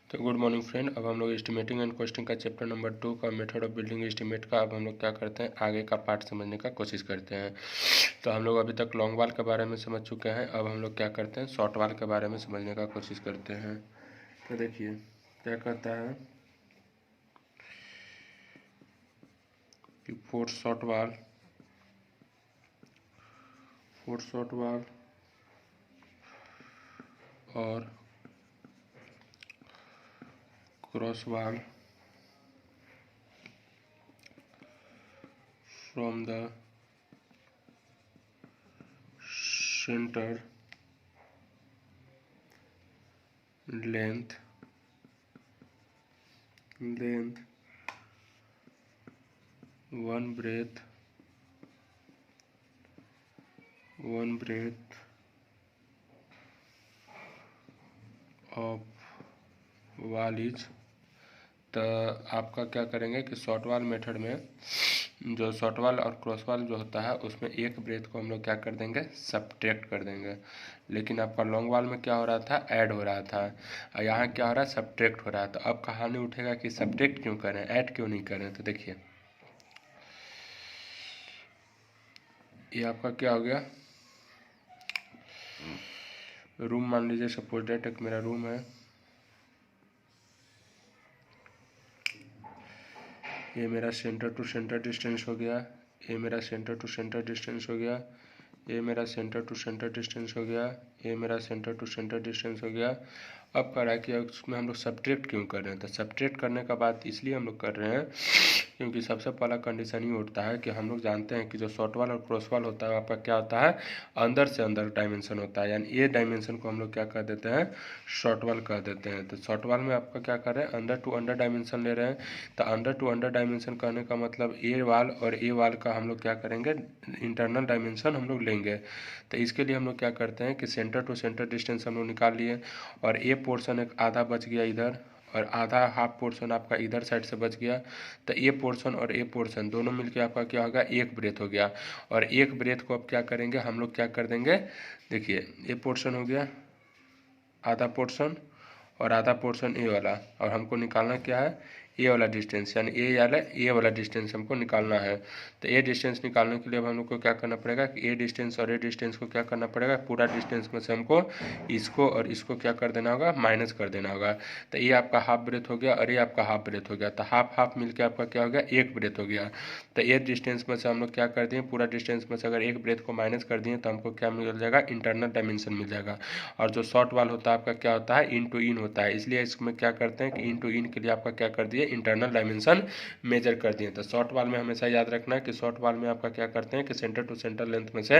तो good morning friend. अब हम लोग एस्टिमेटिंग एंड कॉस्टिंग का चैप्टर नंबर 2 का मेथड ऑफ बिल्डिंग एस्टिमेट का अब हम लोग क्या करते हैं, आगे का पार्ट समझने का कोशिश करते हैं। तो हम लोग अभी तक लॉन्ग वाल के बारे में समझ चुके हैं। अब हम लोग क्या करते हैं, शॉर्ट वाल के बारे में समझने का कोशिश करते हैं। तो देखिए क्या कहता है कि फोर शॉर्ट वाल और क्रॉस वाल from the centre length 1 breadth of wall is। तो आपका क्या करेंगे कि शॉर्ट वाल मेथड में जो शॉर्ट वाल और क्रॉस वाल जो होता है उसमें एक ब्रेथ को हम लोग क्या कर देंगे, सब्ट्रैक्ट कर देंगे। लेकिन आपका लॉन्ग वाल में क्या हो रहा था, ऐड हो रहा था, और यहाँ क्या हो रहा है, सब्ट्रैक्ट हो रहा है। तो अब कहानी उठेगा कि सब्ट्रैक्ट क्यों करें, ऐड क्यों नहीं करें। तो देखिए ये आपका क्या हो गया, रूम मान लीजिए, सपोज डेट एक मेरा रूम है, ये मेरा सेंटर टू सेंटर डिस्टेंस हो गया, ये मेरा सेंटर टू सेंटर डिस्टेंस हो गया, ये मेरा सेंटर टू सेंटर डिस्टेंस हो गया, ये मेरा सेंटर टू सेंटर डिस्टेंस हो गया। अब कह रहा है कि उसमें हम लोग सब्ट्रैक्ट क्यों कर रहे हैं। तो सब्ट्रैक्ट करने का बात इसलिए हम लोग कर रहे हैं क्योंकि सबसे पहला कंडीशन ही उठता है कि हम लोग जानते हैं कि जो शॉर्ट वाल और क्रॉस वाल होता है आपका क्या होता है, अंदर से अंदर डायमेंशन होता है। यानी ये डायमेंशन को हम लोग क्या कर देते हैं, शॉर्ट वाल कह देते हैं। तो शॉर्ट वाल में आपका क्या कर रहे हैं, अंदर टू अंडर डायमेंशन ले रहे हैं। तो अंडर टू अंडर डायमेंशन कहने का मतलब ए वाल और ए वाल का हम लोग क्या करेंगे, इंटरनल डायमेंशन हम लोग लेंगे। तो इसके लिए हम लोग क्या करते हैं कि सेंटर टू सेंटर डिस्टेंस हम लोग निकाल लिए, और ए पोर्शन एक आधा बच गया इधर, और आधा हाफ पोर्शन आपका इधर साइड से बच गया। तो ए पोर्शन और ए पोर्शन दोनों मिलके आपका क्या होगा, एक ब्रेथ हो गया। और एक ब्रेथ को अब क्या करेंगे, हम लोग क्या कर देंगे, देखिए ए पोर्शन हो गया आधा पोर्शन, और आधा पोर्शन ए वाला, और हमको निकालना क्या है, ए वाला डिस्टेंस, यानी ए वाला डिस्टेंस हमको निकालना है। तो ए डिस्टेंस निकालने के लिए अब हम लोग को क्या करना पड़ेगा कि ए डिस्टेंस और ए डिस्टेंस को क्या करना पड़ेगा, पूरा डिस्टेंस में से हमको इसको और इसको क्या कर देना होगा, माइनस कर देना होगा। तो ये आपका हाफ ब्रेथ हो गया और ये आपका हाफ ब्रेथ हो गया। तो हाफ हाफ मिलकर आपका क्या हो गया, एक ब्रेथ हो गया। तो ए डिस्टेंस में से हम लोग क्या कर दिए, पूरा डिस्टेंस में से अगर एक ब्रेथ को माइनस कर दिए तो हमको क्या मिल जाएगा, इंटरनल डायमेंशन मिल जाएगा। और जो शॉर्ट वाल होता है आपका क्या होता है, इन टू इन होता है, इसलिए इसमें क्या करते हैं कि इन टू इन के लिए आपका क्या कर दिए, इंटरनल डायमेंशन मेजर कर दिए। तो शॉर्ट वाल में हमेशा याद रखना है कि शॉर्ट वाल में आपका क्या करते हैं कि सेंटर टू सेंटर लेंथ में से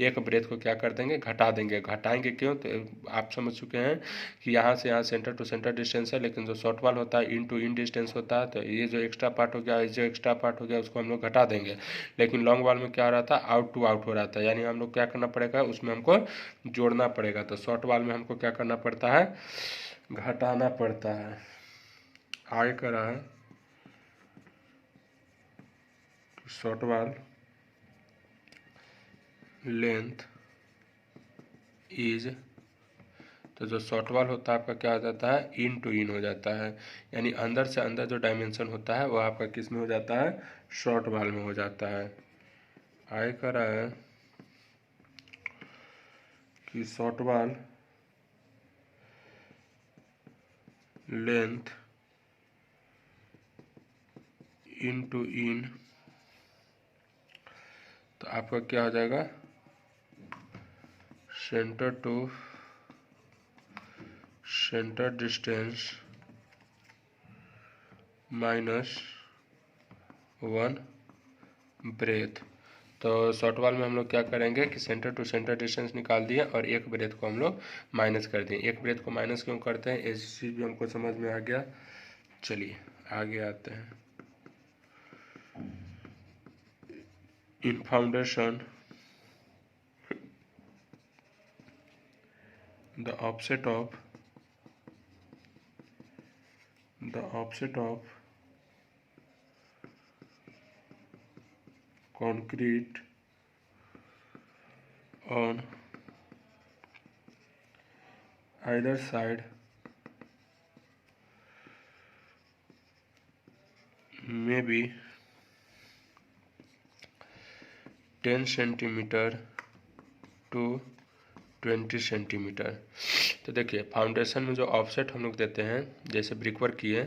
एक ब्रेथ को क्या कर देंगे, घटा देंगे। घटाएंगे क्यों, तो आप समझ चुके हैं कि यहाँ से यहाँ सेंटर टू सेंटर डिस्टेंस है, लेकिन जो शॉर्ट वाल होता है इन टू इन डिस्टेंस होता है। तो ये जो एक्स्ट्रा पार्ट हो गया, जो एक्स्ट्रा पार्ट हो गया उसको हम लोग घटा देंगे। लेकिन लॉन्ग वाल में क्या हो रहा था, आउट टू आउट हो रहा था, यानी हम लोग क्या करना पड़ेगा, उसमें हमको जोड़ना पड़ेगा। तो शॉर्ट वाल में हमको क्या करना पड़ता है, घटाना पड़ता है। आगे करा है शॉर्ट वाल लेंथ इज, तो जो शॉर्ट वाल होता है आपका क्या हो जाता है, इन टू इन हो जाता है, यानी अंदर से अंदर जो डायमेंशन होता है वो आपका किस में हो जाता है, शॉर्ट वाल में हो जाता है। आगे करा है कि शॉर्ट वाल लेंथ इन टू इन, तो आपका क्या हो जाएगा, centre to centre distance minus 1 breadth. तो शॉर्ट वाल में हम लोग क्या करेंगे कि सेंटर टू सेंटर डिस्टेंस निकाल दिए और एक ब्रेथ को हम लोग माइनस कर दिए। एक ब्रेथ को माइनस क्यों करते हैं, इस चीज़ भी हमको समझ में आ गया। चलिए आगे आते हैं। In foundation the offset of concrete on either side may be 10 centimetre to 20 centimetre. तो देखिए फाउंडेशन में जो ऑफसेट हम लोग देते हैं, जैसे ब्रिकवर्क किए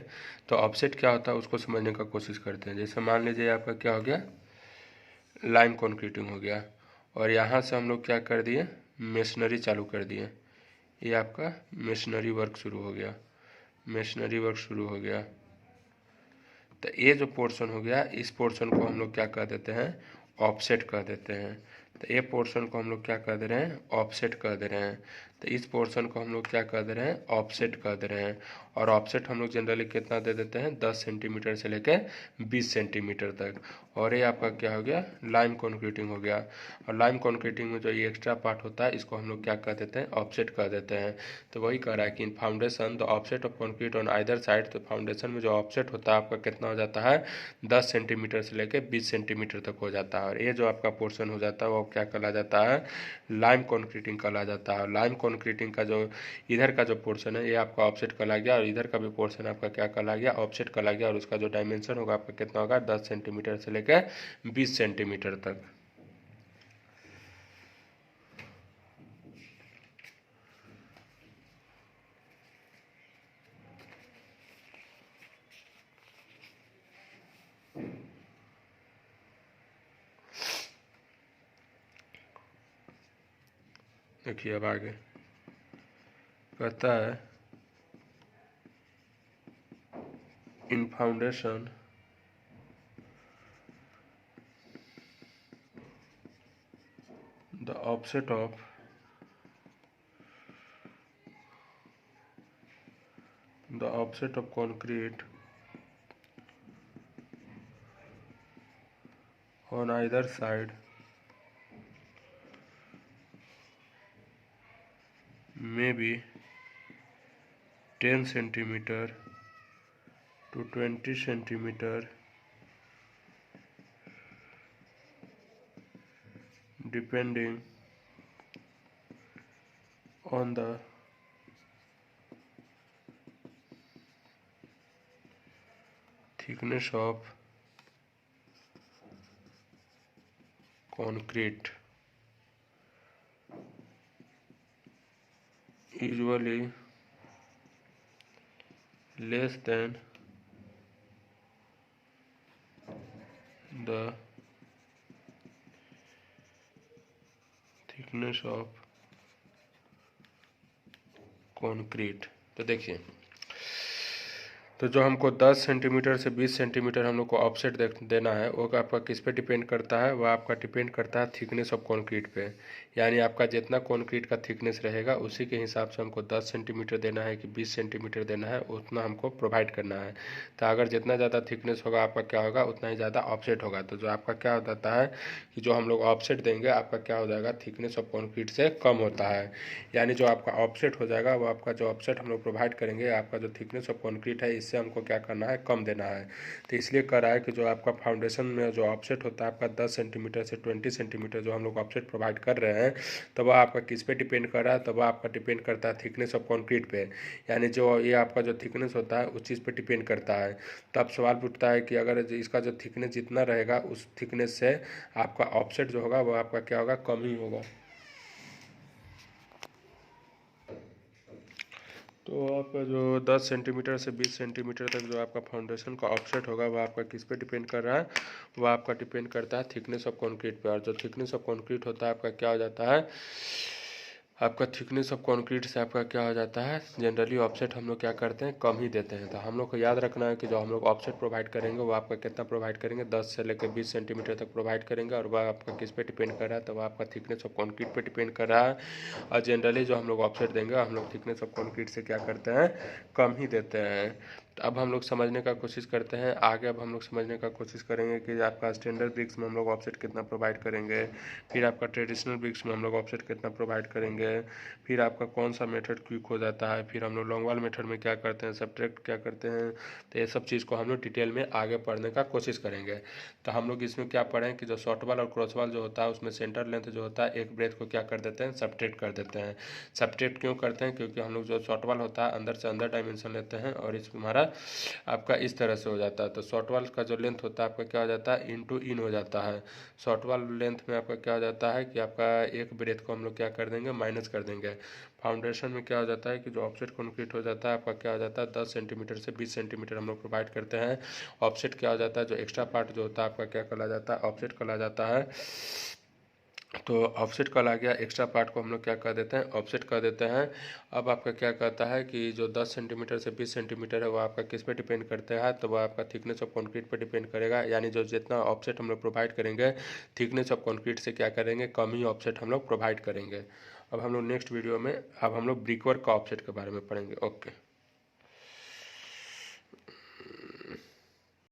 तो ऑफसेट क्या होता है उसको समझने का कोशिश करते हैं। जैसे मान लीजिए आपका क्या हो गया, लाइम कंक्रीटिंग हो गया, और यहाँ से हम लोग क्या कर दिए, मेशनरी चालू कर दिए। ये आपका मेशनरी वर्क शुरू हो गया, मेशनरी वर्क शुरू हो गया। तो ये जो पोर्शन हो गया, इस पोर्शन को हम लोग क्या कह देते हैं, ऑफसेट कह देते हैं। तो ये पोर्शन को हम लोग क्या कह दे रहे हैं, ऑफसेट कह दे रहे हैं। तो इस पोर्शन को हम लोग क्या कह दे रहे हैं, ऑफसेट कह दे रहे हैं। और ऑफसेट हम लोग जनरली कितना दे देते हैं, 10 सेंटीमीटर से लेकर 20 सेंटीमीटर तक। और ये आपका क्या हो गया, लाइम कंक्रीटिंग हो गया। और लाइम कंक्रीटिंग में जो ये एक्स्ट्रा पार्ट होता है इसको हम लोग क्या कह देते हैं, ऑफसेट कह देते हैं। तो वही कह रहा है कि इन foundation the offset of concrete on either side. तो फाउंडेशन में जो ऑफसेट होता है आपका कितना हो जाता है, 10 सेंटीमीटर से लेकर 20 सेंटीमीटर तक हो जाता है। और ये जो आपका पोर्शन हो जाता है वो क्या कहला जाता है, लाइम कंक्रीटिंग कहला जाता है। लाइम कंक्रीटिंग का जो इधर का जो पोर्शन है ये आपका ऑफसेट कहला गया, और इधर का भी पोर्शन आपका क्या कहला गया, ऑफसेट कहला गया। और उसका जो डायमेंशन होगा आपका कितना होगा, 10 सेंटीमीटर से लेकर 20 सेंटीमीटर तक। देखिए अब आगे कहता है, इन foundation the offset of concrete on either side may be 10 centimeter to 20 centimeter depending on the thickness of concrete, usually less than the thickness of concrete। तो देखिए, तो जो हमको 10 सेंटीमीटर से 20 सेंटीमीटर हम लोग को ऑफसेट देना है वो आपका किस पे डिपेंड करता है, वह आपका डिपेंड करता है थिकनेस ऑफ कंक्रीट पे। यानी आपका जितना कंक्रीट का थिकनेस रहेगा उसी के हिसाब से हमको 10 सेंटीमीटर देना है कि 20 सेंटीमीटर देना है, उतना हमको प्रोवाइड करना है। तो अगर जितना ज़्यादा थिकनेस होगा आपका क्या होगा, उतना ही ज़्यादा ऑफसेट होगा। तो जो आपका क्या हो जाता है कि जो हम लोग ऑफसेट देंगे आपका क्या हो जाएगा, थिकनेस ऑफ कंक्रीट से कम होता है। यानी जो आपका ऑफसेट हो जाएगा वो आपका जो ऑफसेट हम लोग प्रोवाइड करेंगे, आपका जो थिकनेस ऑफ कंक्रीट है इससे हमको क्या करना है, कम देना है। तो इसलिए कह रहा है कि जो आपका फाउंडेशन में जो ऑफसेट होता है आपका 10 सेंटीमीटर से 20 सेंटीमीटर जो हम लोग ऑफसेट प्रोवाइड कर रहे हैं, तो वह आपका किस पे डिपेंड कर रहा है, तो वह आपका डिपेंड करता है थिकनेस ऑफ कंक्रीट पे। यानी जो ये आपका जो थिकनेस होता है उस चीज़ पे डिपेंड करता है। तो अब सवाल पूछता है कि अगर इसका जो थिकनेस जितना रहेगा उस थिकनेस से आपका ऑफसेट जो होगा वो आपका क्या होगा, कम ही होगा। तो आपका जो 10 सेंटीमीटर से 20 सेंटीमीटर तक जो आपका फाउंडेशन का ऑफसेट होगा वह आपका किस पे डिपेंड कर रहा है, वह आपका डिपेंड करता है थिकनेस ऑफ कंक्रीट पे। और जो थिकनेस ऑफ कंक्रीट होता है आपका क्या हो जाता है, आपका थिकनेस ऑफ कंक्रीट से आपका क्या हो जाता है, जनरली ऑफसेट हम लोग क्या करते हैं, कम ही देते हैं। तो हम लोग को याद रखना है कि जो हम लोग ऑफसेट प्रोवाइड करेंगे वो आपका कितना प्रोवाइड करेंगे, 10 से लेकर 20 सेंटीमीटर तक प्रोवाइड करेंगे। और वह आपका किस पे डिपेंड कर रहा है, तो वह आपका थिकनेस ऑफ कंक्रीट पे डिपेंड कर रहा है। और जनरली जो हम लोग ऑफसेट देंगे हम लोग थिकनेस ऑफ कंक्रीट से क्या करते हैं, कम ही देते हैं। तो अब हम लोग समझने का कोशिश करते हैं आगे। अब हम लोग समझने का कोशिश करेंगे कि आपका स्टैंडर्ड ब्रिक्स में हम लोग ऑफसेट कितना प्रोवाइड करेंगे, फिर आपका ट्रेडिशनल ब्रिक्स में हम लोग ऑफसेट कितना प्रोवाइड करेंगे, फिर आपका कौन सा मेथड क्विक हो जाता है, फिर हम लोग लॉन्ग वाल मेथड में क्या करते हैं, सब्ट्रैक्ट क्या करते हैं। तो ये सब चीज़ को हम लोग डिटेल में आगे पढ़ने का कोशिश करेंगे। तो हम लोग इसमें क्या पढ़ें कि जो शॉर्ट वाल और क्रॉस वाल जो होता है उसमें सेंटर लेंथ जो होता है एक ब्रेथ को क्या कर देते हैं, सब्ट्रैक्ट कर देते हैं। सब्ट्रैक्ट क्यों करते हैं, क्योंकि हम लोग जो शॉर्ट वाल होता है अंदर से अंदर डायमेंशन लेते हैं और इस हमारा है आपका इस तरह से हो जाता है। तो शॉर्ट वाल का जो लेंथ होता है आपका क्या हो जाता है, इनटू इन हो जाता है। शॉर्ट वाल लेंथ में आपका क्या हो जाता है कि आपका एक ब्रेथ को हम लोग क्या कर देंगे, माइनस कर देंगे। फाउंडेशन में क्या हो जाता है कि जो ऑफसेट कंक्रीट हो जाता है आपका क्या हो जाता है, 10 सेंटीमीटर से 20 सेंटीमीटर हम लोग प्रोवाइड करते हैं। ऑफसेट क्या हो जाता है, जो एक्स्ट्रा पार्ट जो होता है आपका क्या कहला जाता है, ऑफसेट कहला जाता है। तो ऑफसेट कॉल आ गया, एक्स्ट्रा पार्ट को हम लोग क्या कर देते हैं, ऑफसेट कर देते हैं। अब आपका क्या कहता है कि जो 10 सेंटीमीटर से 20 सेंटीमीटर है वो आपका किस पे डिपेंड करता है, तो वो आपका थिकनेस ऑफ कंक्रीट पे डिपेंड करेगा। यानी जो जितना ऑफसेट हम लोग प्रोवाइड करेंगे थिकनेस ऑफ कंक्रीट से क्या करेंगे, कम ही ऑफसेट हम लोग प्रोवाइड करेंगे। अब हम लोग नेक्स्ट वीडियो में अब हम लोग ब्रिकवर्क का ऑफसेट के बारे में पढ़ेंगे। ओके।